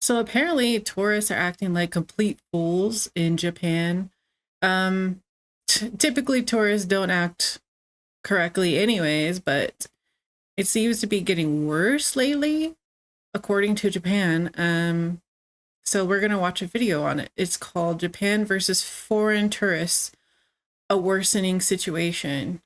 So apparently tourists are acting like complete fools in Japan. Um Typically tourists don't act correctly anyways, but it seems to be getting worse lately according to Japan. So we're going to watch a video on it. It's called Japan versus Foreign Tourists: A Worsening Situation.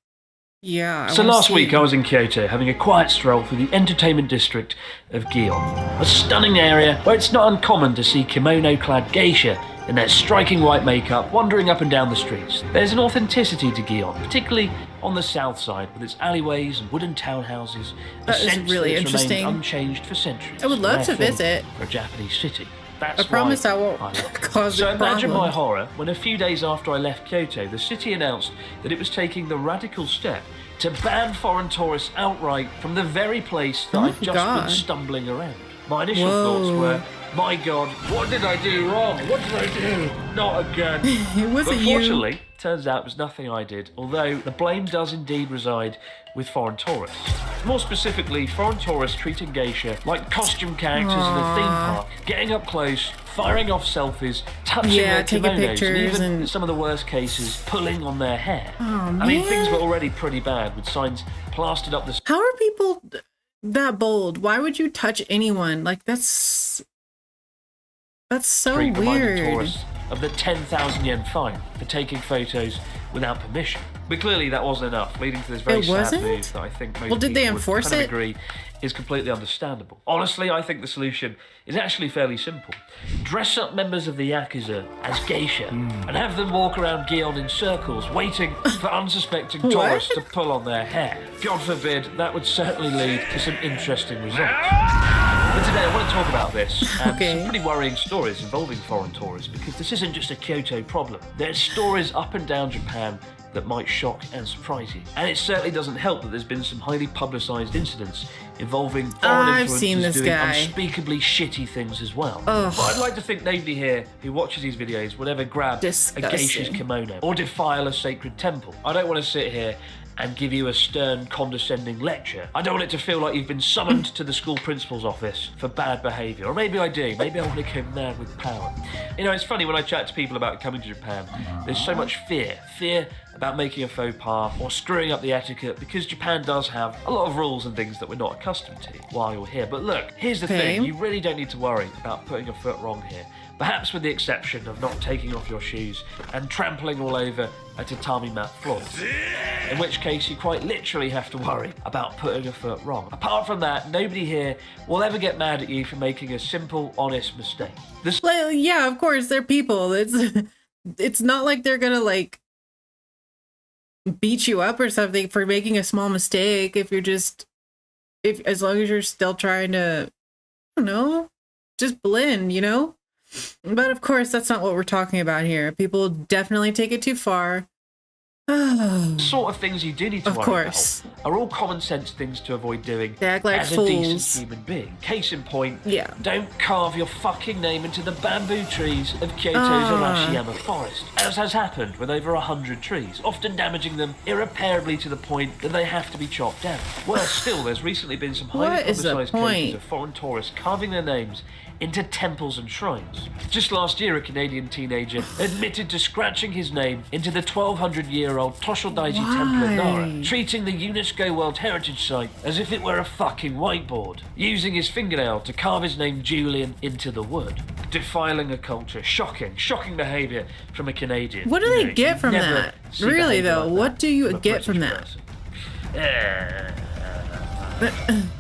Yeah, I So want to last week I see. was in Kyoto having a quiet stroll through the entertainment district of Gion, a stunning area where it's not uncommon to see kimono-clad geisha in their striking white makeup wandering up and down the streets. There's an authenticity to Gion, particularly on the south side with its alleyways and wooden townhouses, a That is sense that really it's remained interesting. unchanged for centuries. I would love and to therefore, visit. for a Japanese city. I That's why promise I won't I love it. cause So a imagine my problem. horror when a few days after I left Kyoto, the city announced that it was taking the radical step to ban foreign tourists outright from the very place that Oh I'd my just God. been stumbling around. My initial thoughts Whoa. were, my God, what did I do wrong? What did I do? Not again. It But wasn't you. fortunately, turns out it was nothing I did, although the blame does indeed reside with foreign tourists. More specifically, foreign tourists treating geisha like costume characters in a theme park, getting up close, firing off selfies, touching Yeah, their taking kimonos, and pictures even, in and- some of the worst cases, pulling on their hair. Oh, I mean, things man. were already pretty bad, with signs plastered up the How are people that bold? Why would you touch anyone? Like that's so street, reminding weird. tourists of the 10,000 yen fine for taking photos without permission. But clearly that wasn't enough, leading to this very It sad wasn't? move that I think most Well, did they people would enforce kind of it? agree is completely understandable. Honestly, I think the solution is actually fairly simple. Dress up members of the Yakuza as geisha and have them walk around Gion in circles, waiting for unsuspecting What? tourists to pull on their hair. God forbid, that would certainly lead to some interesting results. But today I want to talk about this and Okay. some pretty worrying stories involving foreign tourists, because this isn't just a Kyoto problem. There's stories up and down Japan that might shock and surprise you. And it certainly doesn't help that there's been some highly publicised incidents involving foreign I've influencers seen this doing guy. unspeakably shitty things as well. Ugh. But I'd like to think nobody here who watches these videos would ever grab a Disgusting. geisha's kimono or defile a sacred temple. I don't want to sit here and give you a stern, condescending lecture. I don't want it to feel like you've been summoned to the school principal's office for bad behaviour. Or maybe I do. Maybe I want to go mad with power. You know, it's funny when I chat to people about coming to Japan, there's so much fear. Fear about making a faux pas or screwing up the etiquette, because Japan does have a lot of rules and things that we're not accustomed to while you're here. But look, here's the Okay. thing. You really don't need to worry about putting a foot wrong here. Perhaps with the exception of not taking off your shoes and trampling all over a tatami mat floor. In which case you quite literally have to worry about putting a foot wrong. Apart from that, nobody here will ever get mad at you for making a simple, honest mistake. The Well, yeah, of course they're people. It's not like they're gonna like beat you up or something for making a small mistake. If as long as you're still trying to, I don't know, just blend, you know. But of course, that's not what we're talking about here. People definitely take it too far. sort of things you do need to Of worry course. about are all common sense things to avoid doing They act like as a fools. decent human being. Case in point, Yeah. don't carve your fucking name into the bamboo trees of Kyoto's Arashiyama forest, as has happened with over 100 trees, often damaging them irreparably to the point that they have to be chopped down. Worse still, there's recently been some highly What is the publicised point? cases of foreign tourists carving their names into temples and shrines. Just last year, a Canadian teenager admitted to scratching his name into the 1200-year-old Toshodaiji Temple in Nara, Why? treating the UNESCO World Heritage Site as if it were a fucking whiteboard, using his fingernail to carve his name Julian into the wood. Defiling a culture. Shocking behaviour from a Canadian. What do You they know, get you from never that? see Really, behaviour though, like what that do you from a get from British that? person.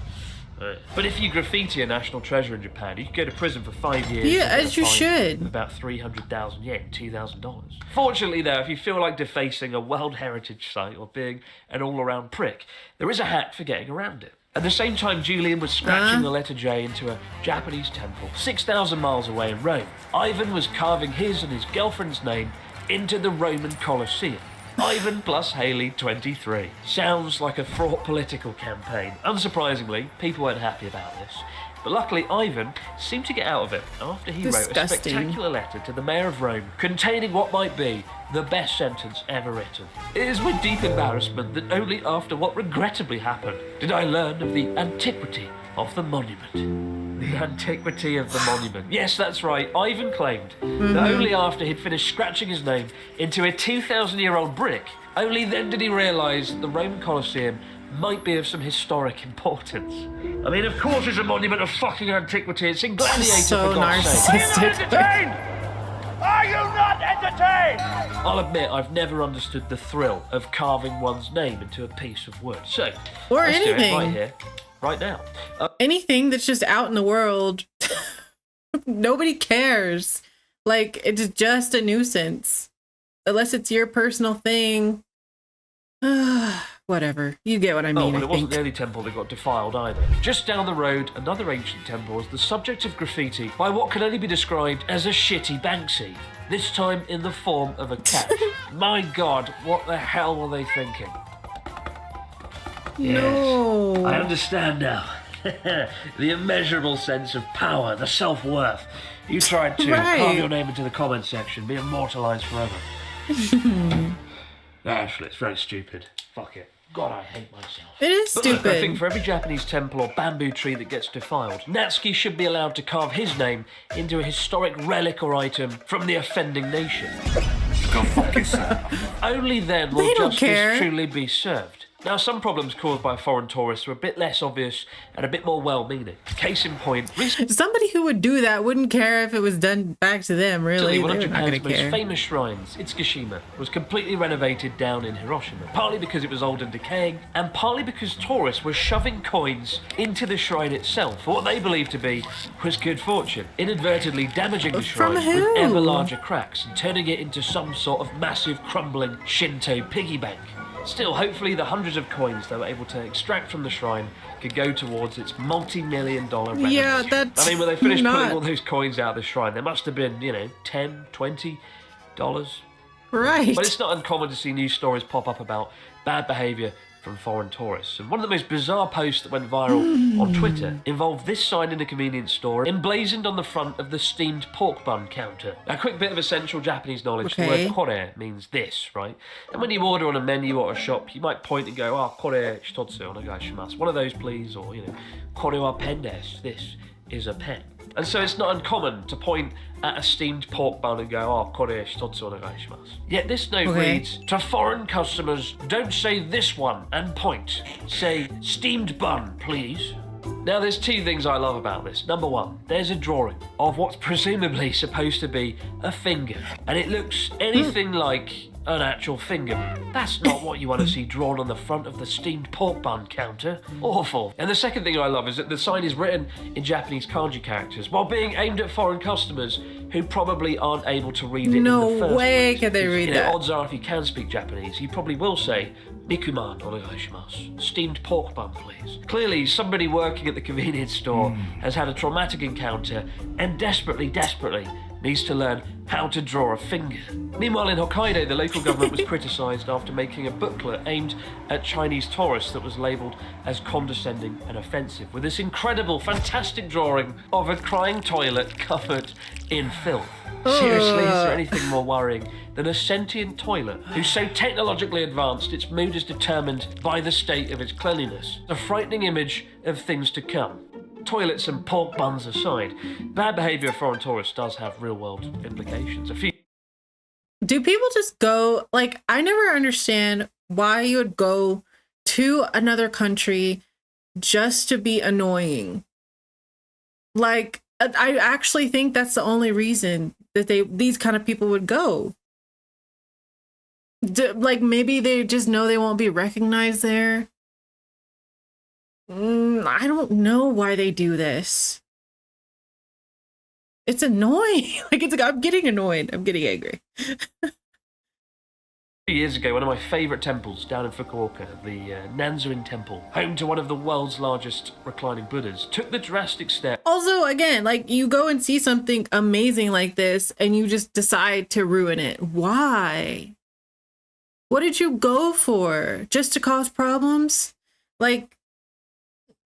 But if you graffiti a national treasure in Japan, you could go to prison for 5 years. Yeah, and get a as you fine should. of about 300,000 yen, $2,000. Fortunately, though, if you feel like defacing a World Heritage Site or being an all-around prick, there is a hack for getting around it. At the same time Julian was scratching the letter J into a Japanese temple 6,000 miles away in Rome, Ivan was carving his and his girlfriend's name into the Roman Colosseum. Ivan plus Haley 23. Sounds like a fraught political campaign. Unsurprisingly, people weren't happy about this. But luckily, Ivan seemed to get out of it after he wrote a Disgusting. spectacular letter to the mayor of Rome containing what might be the best sentence ever written. It is with deep embarrassment that only after what regrettably happened did I learn of the antiquity of the monument. the antiquity of the monument. Yes, that's right. Ivan claimed that only after he'd finished scratching his name into a 2,000-year-old brick, only then did he realise that the Roman Colosseum might be of some historic importance. I mean, of course it's a monument of fucking antiquity. It's in Gladiator, So for God's sake. narcissistic. Are you not entertained? I'll admit I've never understood the thrill of carving one's name into a piece of wood. So, Or let's do it anything. right here, right now. Anything that's just out in the world, nobody cares. Like, it's just a nuisance. Unless it's your personal thing. Whatever. You get what I mean, and it I wasn't think. the only temple that got defiled either. Just down the road, another ancient temple was the subject of graffiti by what can only be described as a shitty Banksy. This time in the form of a cat. My God, what the hell were they thinking? No. Yes, I understand now. The immeasurable sense of power, the self-worth. You tried to Right. carve your name into the comments section, be immortalised forever. Actually, it's very stupid. Fuck it. God, I hate myself. It is But look, stupid. I think for every Japanese temple or bamboo tree that gets defiled, Natsuki should be allowed to carve his name into a historic relic or item from the offending nation. Go fuck yourself. Only then will They don't justice care. truly be served. Now, some problems caused by foreign tourists were a bit less obvious and a bit more well-meaning. Case in point, recently Somebody who would do that wouldn't care if it was done back to them, really. one of They're not going Japan's to most care. famous shrines, Itsukushima, was completely renovated down in Hiroshima, partly because it was old and decaying, and partly because tourists were shoving coins into the shrine itself for what they believed to be was good fortune, inadvertently damaging the From shrine who? with ever larger cracks and turning it into some sort of massive crumbling Shinto piggy bank. Still, hopefully the hundreds of coins they were able to extract from the shrine could go towards its multi-million-dollar renovation. Yeah, that's I mean, when they finished not- pulling all those coins out of the shrine, there must have been, $10, $20. Right. But it's not uncommon to see news stories pop up about bad behaviour from foreign tourists. And one of the most bizarre posts that went viral on Twitter involved this sign in a convenience store emblazoned on the front of the steamed pork bun counter. A quick bit of essential Japanese knowledge. Okay. The word kore means this, right? And when you order on a menu at a shop, you might point and go, kore shitotsu onegaishimasu. One of those, please. Or, kore wa pen desu. This is a pen. And so it's not uncommon to point at a steamed pork bun and go, kore shitotsu onegaishimasu. Yet this note Okay. reads, to foreign customers, don't say this one and point. Say, steamed bun, please. Now, there's two things I love about this. Number one, there's a drawing of what's presumably supposed to be a finger, and it looks anything like an actual finger. That's not what you want to see drawn on the front of the steamed pork bun counter. Awful. And the second thing I love is that the sign is written in Japanese kanji characters while being aimed at foreign customers who probably aren't able to read it No in the first way place. can they read You know, that. odds are if you can speak Japanese, you probably will say, Nikuman onegaishimasu. Steamed pork bun, please. Clearly, somebody working at the convenience store has had a traumatic encounter and desperately needs to learn how to draw a finger. Meanwhile, in Hokkaido, the local government was criticised after making a booklet aimed at Chinese tourists that was labelled as condescending and offensive, with this incredible, fantastic drawing of a crying toilet covered in filth. Seriously, is there anything more worrying than a sentient toilet who's so technologically advanced its mood is determined by the state of its cleanliness? A frightening image of things to come. Toilets and pork buns aside, bad behaviour of foreign tourists does have real-world implications. A few Do people just go, like, I never understand why you would go to another country just to be annoying. Like, I actually think that's the only reason that these kind of people would go. Like, maybe they just know they won't be recognized there. I don't know why they do this. It's annoying. I'm getting annoyed. I'm getting angry. few years ago, one of my favourite temples down in Fukuoka, the Nanzuin Temple, home to one of the world's largest reclining Buddhas, took the drastic step. Also, again, like, you go and see something amazing like this and you just decide to ruin it. Why? What did you go for? Just to cause problems? Like,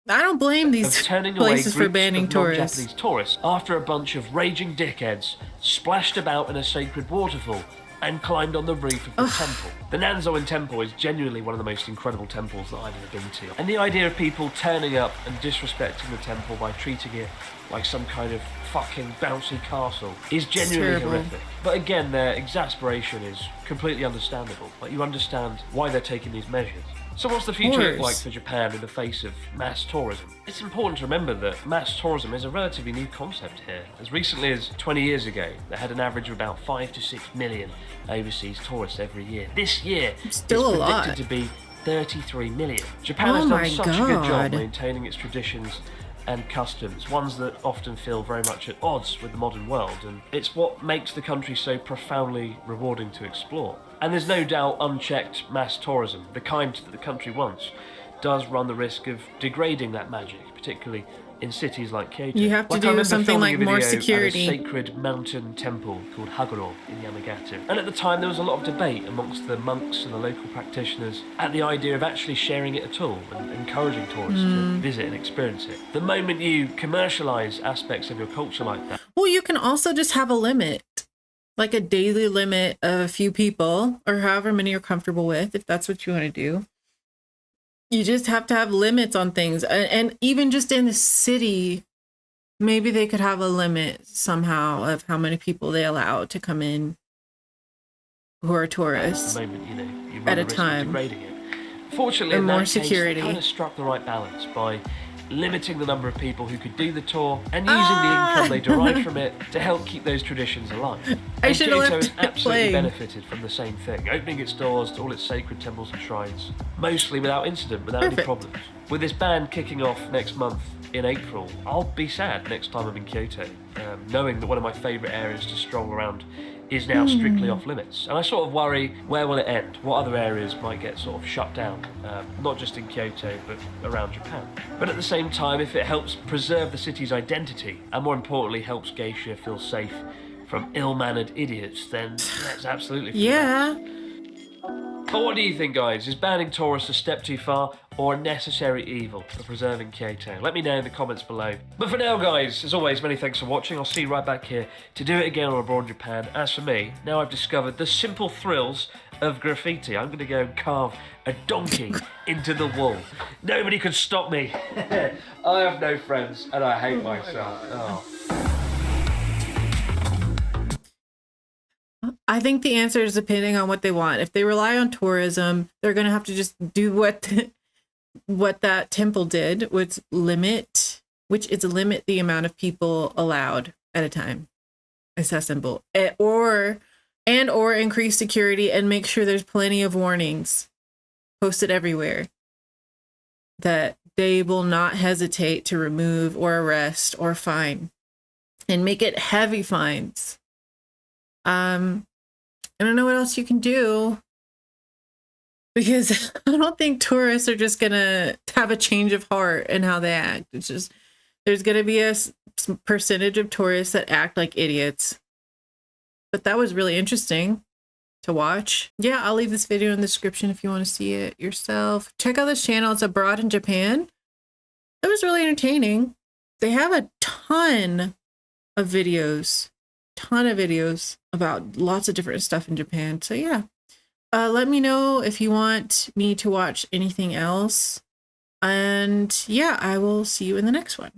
I don't blame Of these turning away places for groups banning of tourists. non-Japanese tourists after a bunch of raging dickheads splashed about in a sacred waterfall and climbed on the roof of the temple. The Nanzoan Temple is genuinely one of the most incredible temples that I've ever been to. And the idea of people turning up and disrespecting the temple by treating it like some kind of fucking bouncy castle is genuinely horrific. But again, their exasperation is completely understandable. Like, you understand why they're taking these measures. So what's the future look like for Japan in the face of mass tourism? It's important to remember that mass tourism is a relatively new concept here. As recently as 20 years ago, they had an average of about 5 to 6 million overseas tourists every year. This year, still it's a lot. predicted to be 33 million. Japan has done such a good job maintaining its traditions and customs, ones that often feel very much at odds with the modern world, and it's what makes the country so profoundly rewarding to explore. And there's no doubt unchecked mass tourism, the kind that the country wants, does run the risk of degrading that magic, particularly in cities like Kyoto. You have to do something like more security. At a sacred mountain temple called Haguro in Yamagata. And at the time there was a lot of debate amongst the monks and the local practitioners at the idea of actually sharing it at all and encouraging tourists to visit and experience it. The moment you commercialise aspects of your culture like that... Well, you can also just have a limit, like a daily limit of a few people, or however many you're comfortable with, if that's what you want to do. You just have to have limits on things. And even just in the city, maybe they could have a limit somehow of how many people they allow to come in who are tourists at the moment, you know, you run at the a risk of time. degrading it. Fortunately, And in more that case, security. they kind of struck the right balance by limiting the number of people who could do the tour and using the income they derive from it to help keep those traditions alive. I And should have Kyoto left has it absolutely playing. benefited from the same thing, opening its doors to all its sacred temples and shrines, mostly without incident, without any Perfect. problems. With this ban kicking off next month in April, I'll be sad next time I'm in Kyoto, knowing that one of my favourite areas to stroll around is now strictly off limits. And I sort of worry, where will it end? What other areas might get sort of shut down? Not just in Kyoto, but around Japan. But at the same time, if it helps preserve the city's identity, and more importantly, helps geisha feel safe from ill-mannered idiots, then that's absolutely for the best. Yeah. But what do you think, guys? Is banning tourists a step too far or a necessary evil for preserving Kyoto? Let me know in the comments below. But for now, guys, as always, many thanks for watching. I'll see you right back here to do it again on Abroad in Japan. As for me, now I've discovered the simple thrills of graffiti, I'm going to go and carve a donkey into the wall. Nobody can stop me. I have no friends and I hate myself. Oh. I think the answer is depending on what they want. If they rely on tourism, they're going to have to just do what that temple did, which is limit the amount of people allowed at a time. It's that simple. Or increase security and make sure there's plenty of warnings posted everywhere that they will not hesitate to remove or arrest or fine, and make it heavy fines. I don't know what else you can do, because I don't think tourists are just gonna have a change of heart in how they act. It's just, there's gonna be a percentage of tourists that act like idiots. But that was really interesting to watch. Yeah, I'll leave this video in the description if you want to see it yourself. Check out this channel. It's Abroad in Japan. It was really entertaining. They have a ton of videos about lots of different stuff in Japan. So yeah, let me know if you want me to watch anything else. And yeah, I will see you in the next one.